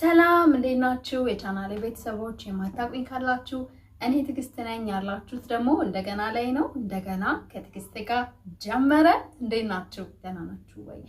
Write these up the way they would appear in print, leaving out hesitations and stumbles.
ሰላም እንዴት ናችሁ? የቻናሌ ቤተሰቦች የማታውቁኝ ካላችሁ እኔ ትዕግስት ነኝ፣ ያላችሁት ደግሞ እንደገና ላይ ነው። እንደገና ከትዕግስት ጋር ጀመረ። እንዴት ናችሁ? ደህና ናችሁ ወይ?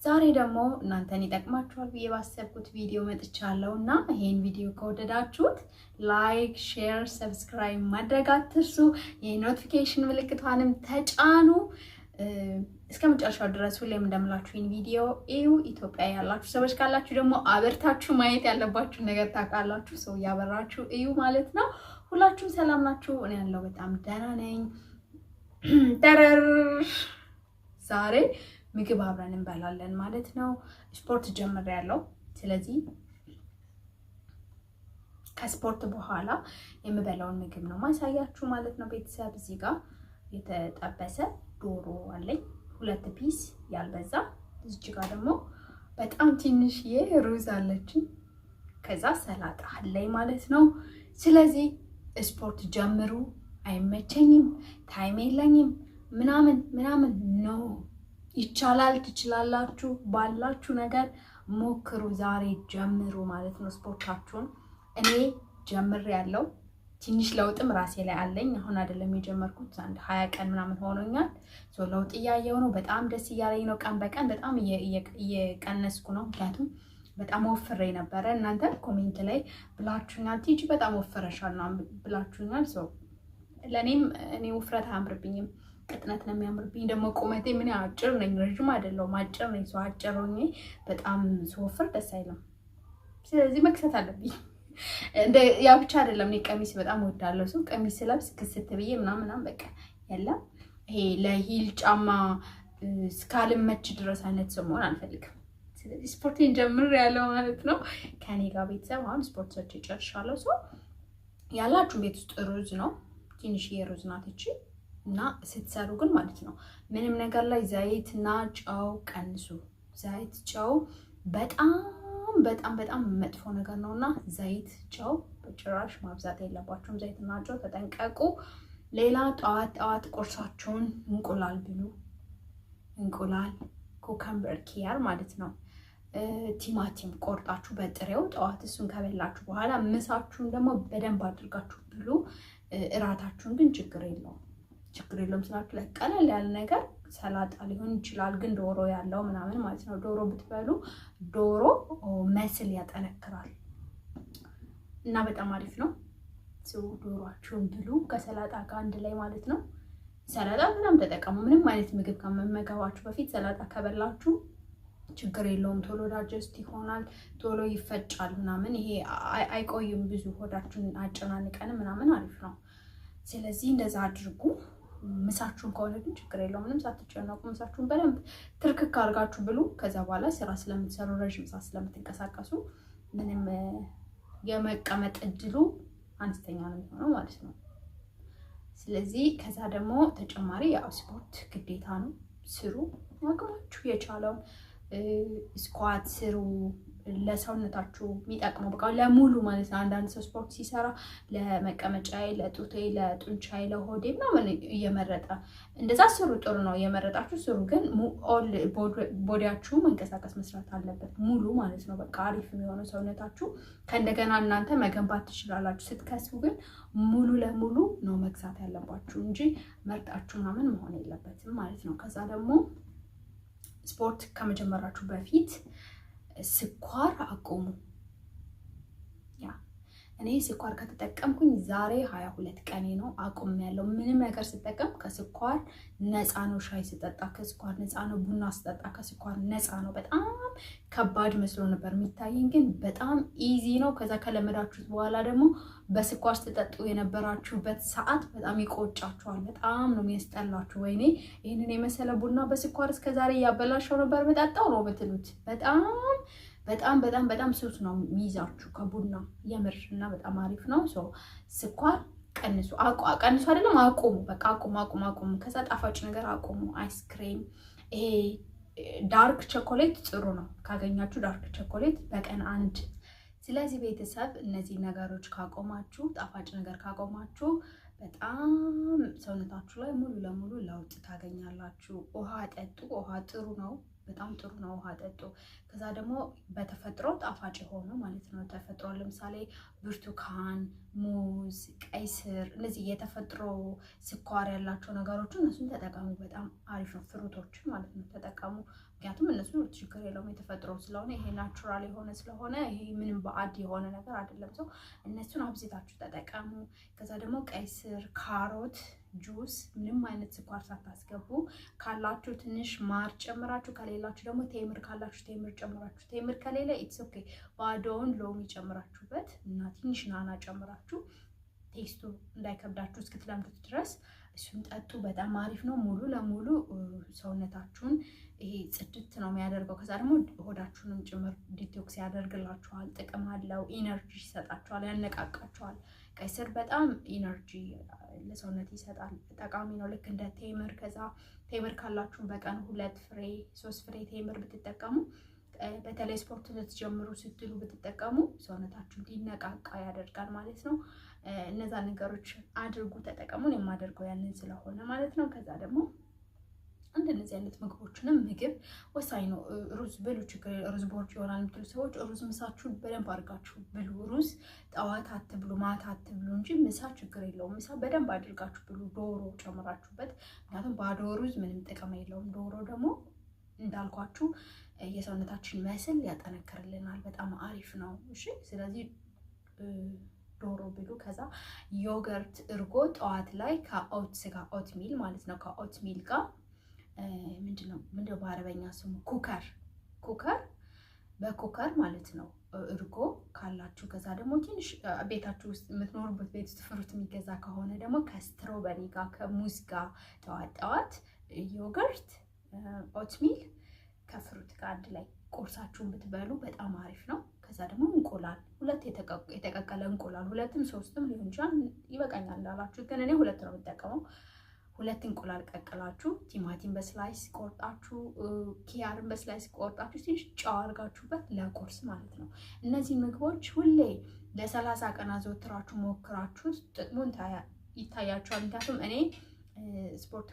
ዛሬ ደግሞ እናንተን ይጠቅማችኋል ብዬ ባሰብኩት ቪዲዮ መጥቻለሁ እና ይሄን ቪዲዮ ከወደዳችሁት ላይክ፣ ሼር፣ ሰብስክራይብ ማድረግ አትርሱ። የኖቲፊኬሽን ምልክቷንም ተጫኑ። እስከ መጨረሻው ድረስ ሁሌም እንደምላችሁ ይሄን ቪዲዮ እዩ። ኢትዮጵያ ያላችሁ ሰዎች ካላችሁ ደግሞ አበርታችሁ ማየት ያለባችሁ ነገር ታውቃላችሁ። ሰው ያበራችሁ እዩ ማለት ነው። ሁላችሁም ሰላም ናችሁ? እኔ ያለው በጣም ደህና ነኝ። ተረር ዛሬ ምግብ አብረን እንበላለን ማለት ነው። ስፖርት ጀምሬያለሁ። ስለዚህ ከስፖርት በኋላ የምበላውን ምግብ ነው ማሳያችሁ ማለት ነው። ቤተሰብ እዚህ ጋር የተጠበሰ ዶሮ አለኝ 2 ፒስ ያልበዛ። እዚህ ጋር ደግሞ በጣም ትንሽዬ ሩዝ አለችኝ። ከዛ ሰላጣ አለኝ ማለት ነው። ስለዚህ ስፖርት ጀምሩ። አይመቸኝም፣ ታይም የለኝም ምናምን ነው። ይቻላል፣ ትችላላችሁ። ባላችሁ ነገር ሞክሩ። ዛሬ ጀምሩ ማለት ነው ስፖርታችሁን። እኔ ጀምሬያለሁ። ትንሽ ለውጥም ራሴ ላይ አለኝ። አሁን አይደለም የጀመርኩት፣ አንድ 20 ቀን ምናምን ሆኖኛል። ለውጥ እያየሁ ነው። በጣም ደስ እያለኝ ነው። ቀን በቀን በጣም እየቀነስኩ ነው። ምክንያቱም በጣም ወፍሬ ነበረ። እናንተ ኮሜንት ላይ ብላችሁኛል፣ ቲጂ በጣም ወፍረሻል ነው ብላችሁኛል። ለእኔም እኔ ውፍረት አያምርብኝም፣ ቅጥነት ነው የሚያምርብኝ። ደግሞ ቁመቴ ምን አጭር ነኝ፣ ረዥም አይደለሁም፣ አጭር ነኝ። አጭር ሆኜ በጣም ስወፍር ደስ አይልም። ስለዚህ መክሰት አለብኝ። ያ ብቻ አይደለም፣ እኔ ቀሚስ በጣም ወዳለሁ። ሰው ቀሚስ ስለብስ ክስት ብዬ ምናምን በቃ የለም። ይሄ ለሂል ጫማ እስካልመች ድረስ አይነት ሰው መሆን አልፈልግም። ስለዚህ ስፖርቴን ጀምሬያለሁ ማለት ነው ከኔ ጋር ቤተሰብ። አሁን ስፖርት ሰርቼ ጨርሻለሁ። ሰው ያላችሁ ቤት ውስጥ ሩዝ ነው፣ ትንሽዬ ሩዝ ናት እቺ። እና ስትሰሩ ግን ማለት ነው ምንም ነገር ላይ ዘይትና ጨው ቀንሱ። ዘይት ጨው በጣም መጥፎ ነገር ነውና ዘይት ጨው በጭራሽ ማብዛት የለባችሁም። ዘይትና ጨው ተጠንቀቁ። ሌላ ጠዋት ቁርሳችሁን እንቁላል ብሉ። እንቁላል፣ ኩከምበር፣ ኪያር ማለት ነው። ቲማቲም ቆርጣችሁ በጥሬው ጠዋት እሱን ከበላችሁ በኋላ ምሳችሁን ደግሞ በደንብ አድርጋችሁ ብሉ። እራታችሁን ግን ችግር የለውም ስላችሁ ላይ ቀለል ያለ ነገር ሰላጣ ሊሆን ይችላል፣ ግን ዶሮ ያለው ምናምን ማለት ነው። ዶሮ ብትበሉ ዶሮ መስል ያጠነክራል እና በጣም አሪፍ ነው። ዶሮአችሁን ብሉ ከሰላጣ ጋር አንድ ላይ ማለት ነው። ሰላጣ በጣም ተጠቀሙ። ምንም አይነት ምግብ ከመመገባችሁ በፊት ሰላጣ ከበላችሁ ችግር የለውም። ቶሎ ዳጀስት ይሆናል፣ ቶሎ ይፈጫል ምናምን። ይሄ አይቆይም ብዙ ሆዳችሁን አጨናንቀን ምናምን አሪፍ ነው። ስለዚህ እንደዛ አድርጉ። ምሳችሁን ከሆነ ግን ችግር የለውም፣ ምንም ሳትጨነቁ ምሳችሁን በደንብ ትርክክ አድርጋችሁ ብሉ። ከዛ በኋላ ስራ ስለምትሰሩ ረዥም ሰዓት ስለምትንቀሳቀሱ ምንም የመቀመጥ እድሉ አነስተኛ ነው የሚሆነው ማለት ነው። ስለዚህ ከዛ ደግሞ ተጨማሪ ያው ስፖርት ግዴታ ነው፣ ስሩ። አቅማችሁ የቻለውን ስኳት ስሩ። ለሰውነታችሁ የሚጠቅመው በቃ ለሙሉ ማለት ነው። አንዳንድ ሰው ስፖርት ሲሰራ ለመቀመጫዬ፣ ለጡቴ፣ ለጡንቻዬ፣ ለሆዴ ምናምን እየመረጠ እንደዛ ስሩ። ጥሩ ነው፣ እየመረጣችሁ ስሩ። ግን ኦል ቦዲያችሁ መንቀሳቀስ መስራት አለበት ሙሉ ማለት ነው። በቃ አሪፍ የሚሆነው ሰውነታችሁ ከእንደገና እናንተ መገንባት ትችላላችሁ። ስትከስቡ ግን ሙሉ ለሙሉ ነው መግዛት ያለባችሁ እንጂ መርጣችሁ ምናምን መሆን የለበትም ማለት ነው። ከዛ ደግሞ ስፖርት ከመጀመራችሁ በፊት ስኳር አቆሙ። እኔ ስኳር ከተጠቀምኩኝ ዛሬ 22 ቀኔ ነው። አቁሜያለሁ። ምንም ነገር ስጠቀም ከስኳር ነፃ ነው። ሻይ ስጠጣ ከስኳር ነፃ ነው። ቡና ስጠጣ ከስኳር ነፃ ነው። በጣም ከባድ መስሎ ነበር የሚታየኝ፣ ግን በጣም ኢዚ ነው። ከዛ ከለመዳችሁት በኋላ ደግሞ በስኳር ስትጠጡ የነበራችሁበት ሰዓት በጣም ይቆጫችኋል። በጣም ነው የሚያስጠላችሁ። ወይኔ ይህንን የመሰለ ቡና በስኳር እስከዛሬ እያበላሸው ነበር በጠጣው ነው ብትሉት በጣም ሱስ ነው የሚይዛችሁ ከቡና የምር። እና በጣም አሪፍ ነው። ስኳር ቀንሱ። ቀንሱ አይደለም አቁሙ። በቃ አቁሙ። ከዛ ጣፋጭ ነገር አቁሙ። አይስክሬም፣ ይሄ ዳርክ ቸኮሌት ጥሩ ነው ካገኛችሁ፣ ዳርክ ቸኮሌት በቀን 1። ስለዚህ ቤተሰብ እነዚህ ነገሮች ካቆማችሁ፣ ጣፋጭ ነገር ካቆማችሁ በጣም ሰውነታችሁ ላይ ሙሉ ለሙሉ ለውጥ ታገኛላችሁ። ውሃ ጠጡ። ውሃ ጥሩ ነው። በጣም ጥሩ ነው። ውሃ ጠጡ። ከዛ ደግሞ በተፈጥሮ ጣፋጭ የሆኑ ማለት ነው ተፈጥሮ ለምሳሌ ብርቱካን፣ ሙዝ፣ ቀይ ስር እነዚህ የተፈጥሮ ስኳር ያላቸው ነገሮችን እነሱን ተጠቀሙ። በጣም አሪፍ ነው። ፍሩቶችን ማለት ነው ተጠቀሙ። ምክንያቱም እነሱ ችግር የለውም የተፈጥሮ ስለሆነ ይሄ ናቹራል የሆነ ስለሆነ ይሄ ምንም ባዕድ የሆነ ነገር አይደለም። ሰው እነሱን አብዝታችሁ ተጠቀሙ። ከዛ ደግሞ ቀይ ስር፣ ካሮት ጁስ ምንም አይነት ስኳር ሳታስገቡ ካላችሁ ትንሽ ማር ጨምራችሁ ከሌላችሁ ደግሞ ቴምር ካላችሁ ቴምር ጨምራችሁ ቴምር ከሌለ ኢትስ ኦኬ ባዶውን ሎሚ ጨምራችሁበት እና ትንሽ ናና ጨምራችሁ ቴስቱ እንዳይከብዳችሁ እስክትለምዱት ድረስ እሱን ጠጡ። በጣም አሪፍ ነው። ሙሉ ለሙሉ ሰውነታችሁን ይሄ ጽድት ነው የሚያደርገው። ከዛ ደግሞ ሆዳችሁንም ጭምር ዲቶክስ ያደርግላችኋል። ጥቅም አለው። ኢነርጂ ይሰጣችኋል፣ ያነቃቃችኋል። ቀይ ስር በጣም ኢነርጂ ለሰውነት ይሰጣል። ጠቃሚ ነው። ልክ እንደ ቴምር። ከዛ ቴምር ካላችሁ በቀን 2 ፍሬ 3 ፍሬ ቴምር ብትጠቀሙ በተለይ ስፖርት ልትጀምሩ ስትሉ ብትጠቀሙ ሰውነታችሁ ሊነቃቃ ያደርጋል ማለት ነው። እነዛ ነገሮች አድርጉ፣ ተጠቀሙን። የማደርገው ያንን ስለሆነ ማለት ነው። ከዛ ደግሞ እንደነዚህ አይነት ምግቦችንም ምግብ ወሳኝ ነው። ሩዝ ብሉ፣ ችግር ሩዝ ቦርጭ ይሆናል የምትሉ ሰዎች ሩዝ ምሳችሁን በደንብ አድርጋችሁ ብሉ። ሩዝ ጠዋት አትብሉ፣ ማታ አትብሉ እንጂ ምሳ ችግር የለውም። ምሳ በደንብ አድርጋችሁ ብሉ፣ ዶሮ ጨምራችሁበት። ምክንያቱም ባዶ ሩዝ ምንም ጥቅም የለውም። ዶሮ ደግሞ እንዳልኳችሁ የሰውነታችን መስል ያጠነክርልናል። በጣም አሪፍ ነው። እሺ፣ ስለዚህ ዶሮ ብሉ። ከዛ ዮገርት፣ እርጎ ጠዋት ላይ ከኦትስ ጋር ኦት ሚል ማለት ነው ከኦት ሚል ጋር ምንድነው በአረበኛ ስሙ ኩከር በኩከር ማለት ነው። እርጎ ካላችሁ ከዛ ደግሞ ትንሽ ቤታችሁ ውስጥ የምትኖሩበት ቤት ውስጥ ፍሩት የሚገዛ ከሆነ ደግሞ ከስትሮበሪ ጋር ከሙዝ ጋር ጠዋት ዮገርት ኦትሚል ከፍሩት ጋር አንድ ላይ ቁርሳችሁን ብትበሉ በጣም አሪፍ ነው። ከዛ ደግሞ እንቁላል 2 የተቀቀለ እንቁላል 2ም 3ም ሊሆን ይችላል፣ ይበቃኛል እንዳላችሁ። ግን እኔ 2 ነው የምጠቀመው። 2 እንቁላል ቀቅላችሁ ቲማቲም በስላይስ ቆርጣችሁ ኪያርን በስላይስ ቆርጣችሁ ትንሽ ጨው አድርጋችሁበት ለቁርስ ማለት ነው። እነዚህ ምግቦች ሁሌ ለ30 ቀን አዘውትራችሁ ሞክራችሁ ጥቅሙን ይታያችኋል። ምክንያቱም እኔ ስፖርት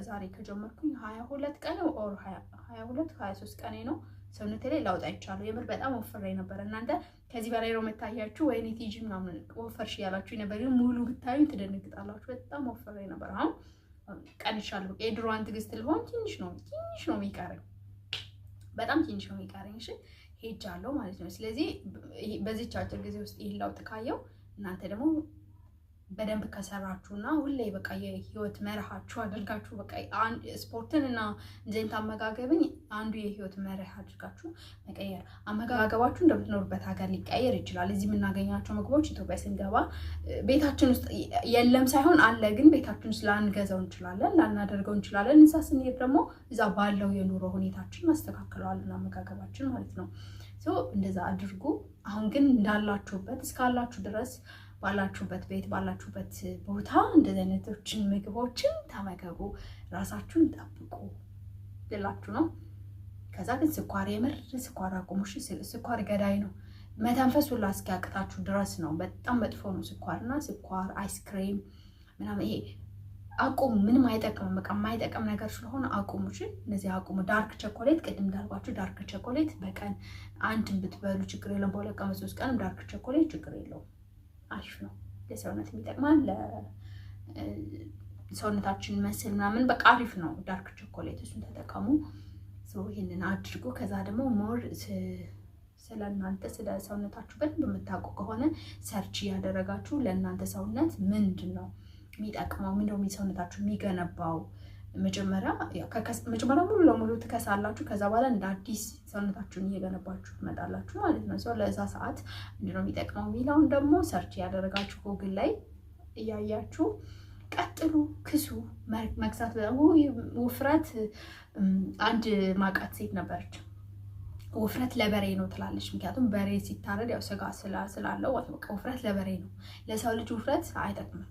ዛሬ ከጀመርኩኝ 22 ቀን ኦር 22 23 ቀን ነው። ሰውነቴ ላይ ለውጥ አይቻለሁ። የምር በጣም ወፍሬ ነበር። እናንተ ከዚህ በላይ ነው የምታያችሁ ወይኔ ቲጂ ምናምን ወፈርሽ ያላችሁ ነበር። ግን ሙሉ ብታዩ ትደነግጣላችሁ። በጣም ወፍሬ ነበር። አሁን ቀንሻለሁ። የድሮዋን ትዕግስት ልሆን ትንሽ ነው የሚቀረኝ፣ በጣም ትንሽ ነው የሚቀረኝ። እሺ ሄጃለሁ ማለት ነው። ስለዚህ በዚህች አጭር ጊዜ ውስጥ ይሄን ለውጥ ካየው እናንተ ደግሞ በደንብ ከሰራችሁና ሁሌ በቃ የህይወት መርሃችሁ አድርጋችሁ በቃ ስፖርትን እና እንዘንት አመጋገብን አንዱ የህይወት መርህ አድርጋችሁ መቀየር። አመጋገባችሁ እንደምትኖሩበት ሀገር ሊቀየር ይችላል። እዚህ የምናገኛቸው ምግቦች ኢትዮጵያ ስንገባ ቤታችን ውስጥ የለም ሳይሆን አለ፣ ግን ቤታችን ውስጥ ላንገዛው እንችላለን፣ ላናደርገው እንችላለን። እዛ ስንሄድ ደግሞ እዛ ባለው የኑሮ ሁኔታችን እናስተካክለዋለን አመጋገባችን ማለት ነው። እንደዛ አድርጉ። አሁን ግን እንዳላችሁበት እስካላችሁ ድረስ ባላችሁበት ቤት ባላችሁበት ቦታ እንደዚህ አይነቶችን ምግቦችን ተመገቡ፣ ራሳችሁን ጠብቁ ልላችሁ ነው። ከዛ ግን ስኳር የምር ስኳር አቁሙ። ስኳር ገዳይ ነው። መተንፈስ ሁላ እስኪያቅታችሁ ድረስ ነው። በጣም መጥፎ ነው ስኳርና ስኳር አይስክሬም ምናምን ይሄ አቁሙ። ምንም አይጠቅምም። በቃ የማይጠቅም ነገር ስለሆነ አቁሙ። እነዚህ አቁሙ። ዳርክ ቸኮሌት ቅድም እንዳልኳችሁ ዳርክ ቸኮሌት በቀን 1 ብትበሉ ችግር የለውም። በ2 ቀን 3 ቀንም ዳርክ ቸኮሌት ችግር የለውም። አሪፍ ነው። ለሰውነት የሚጠቅማል። ለሰውነታችን መስል ምናምን በቃ አሪፍ ነው ዳርክ ቸኮሌት። እሱን ተጠቀሙ። ይህንን አድርጉ። ከዛ ደግሞ ሞር ስለ እናንተ ስለ ሰውነታችሁ በደንብ የምታውቁ ከሆነ ሰርች ያደረጋችሁ ለእናንተ ሰውነት ምንድን ነው የሚጠቅመው፣ ምንድነው ሰውነታችሁ የሚገነባው። መጀመሪያ ሙሉ ለሙሉ ትከሳላችሁ። ከዛ በኋላ እንደ አዲስ ሰውነታችሁን እየገነባችሁ ትመጣላችሁ ማለት ነው። ለዛ ሰዓት ምንድነው የሚጠቅመው የሚለውን ደግሞ ሰርች ያደረጋችሁ ጎግል ላይ እያያችሁ ቀጥሉ። ክሱ መግዛት ውፍረት። አንድ ማቃት ሴት ነበረች። ውፍረት ለበሬ ነው ትላለች። ምክንያቱም በሬ ሲታረድ ያው ስጋ ስላለው ውፍረት ለበሬ ነው። ለሰው ልጅ ውፍረት አይጠቅምም።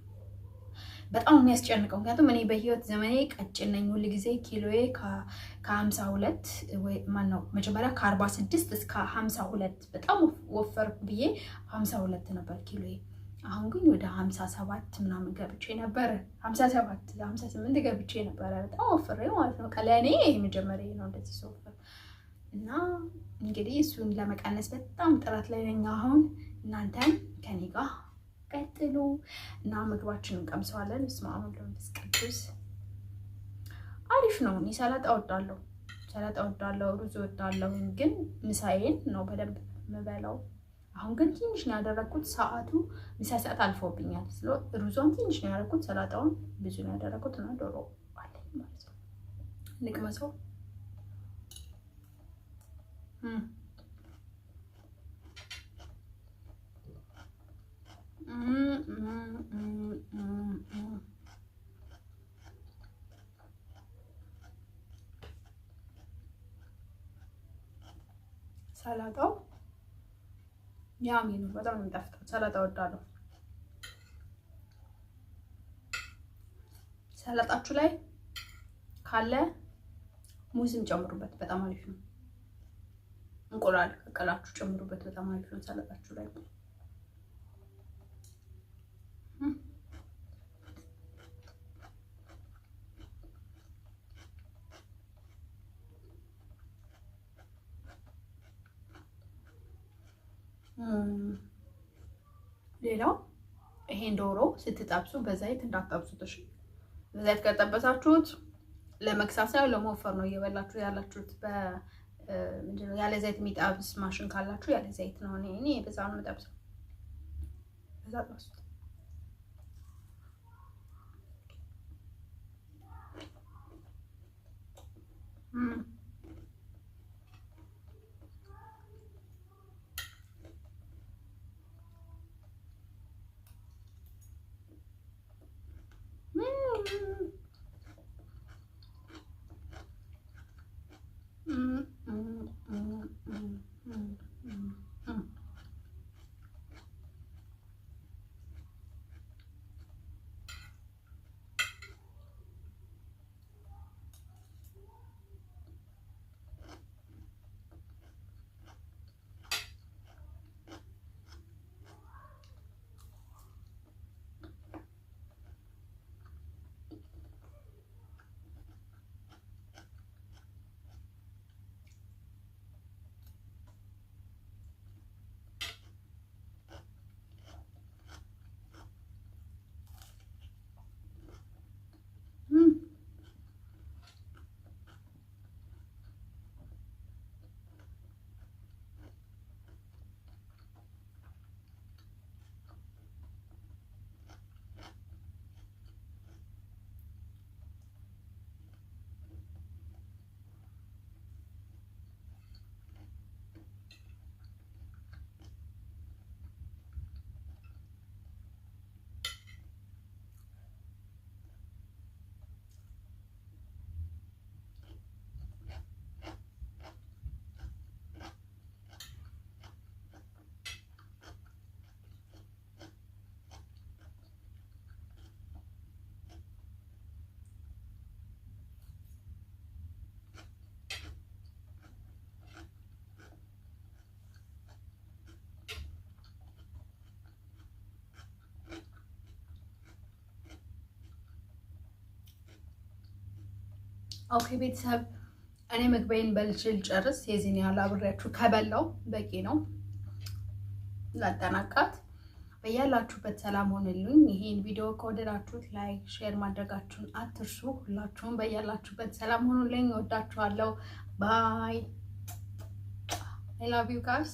በጣም የሚያስጨንቀው ምክንያቱም እኔ በህይወት ዘመኔ ቀጭን ነኝ። ሁል ጊዜ ኪሎዬ ከ52 ወይ ማነው መጀመሪያ ከ46 እስከ 52 በጣም ወፈር ብዬ 52 ነበር ኪሎዬ። አሁን ግን ወደ 57 ምናምን ገብቼ ነበር። 57 58 ገብቼ ነበር። በጣም ወፍሬ ማለት ነው። ለእኔ መጀመሪያ ነው እንደዚህ ስወፍር እና እንግዲህ እሱን ለመቀነስ በጣም ጥረት ላይ ነኝ አሁን። እናንተም ከኔ ጋር ቀጥሉ እና ምግባችንን እንቀምሰዋለን። በስመ አብ ወወልድ ወመንፈስ ቅዱስ። አሪፍ ነው። እኔ ሰላጣ እወዳለሁ፣ ሩዝ እወዳለሁ። ግን ምሳዬን ነው በደንብ የምበላው። አሁን ግን ትንሽ ነው ያደረኩት። ሰዓቱ ምሳ ሰዓት አልፎብኛል። ሩዟን ትንሽ ነው ያደረኩት፣ ሰላጣውን ብዙ ነው ያደረኩት እና ዶሮ አለኝ ማለት ነው። ልቅመሰው። ሰላጣው ያሚ ነው፣ በጣም ነው የሚጣፍጠው። ሰላጣ እወዳለሁ። ሰላጣችሁ ላይ ካለ ሙዝም ጨምሩበት፣ በጣም አሪፍ ነው። እንቁላል ቀቅላችሁ ጨምሩበት፣ በጣም አሪፍ ነው ሰላጣችሁ ላይ። ሌላው ይሄን ዶሮ ስትጠብሱ በዘይት እንዳትጠብሱት እሺ። በዘይት ከጠበሳችሁት ለመክሳት ሳይሆን ለመወፈር ነው እየበላችሁ ያላችሁት። ምንድነው ያለ ዘይት የሚጠብስ ማሽን ካላችሁ ያለ ዘይት ነው። እኔ በዛ ነው የምጠብሰው። በዛ ጠብሱት። ኦኬ ቤተሰብ እኔ ምግቤን በልችል ጨርስ። የዚህን ያህል አብሬያችሁ ከበላው በቂ ነው። ላጠናቃት። በያላችሁበት ሰላም ሆነልኝ። ይሄን ቪዲዮ ከወደዳችሁት ላይክ፣ ሼር ማድረጋችሁን አትርሱ። ሁላችሁም በያላችሁበት ሰላም ሆኑልኝ። ወዳችኋለሁ። ባይ። I love you guys.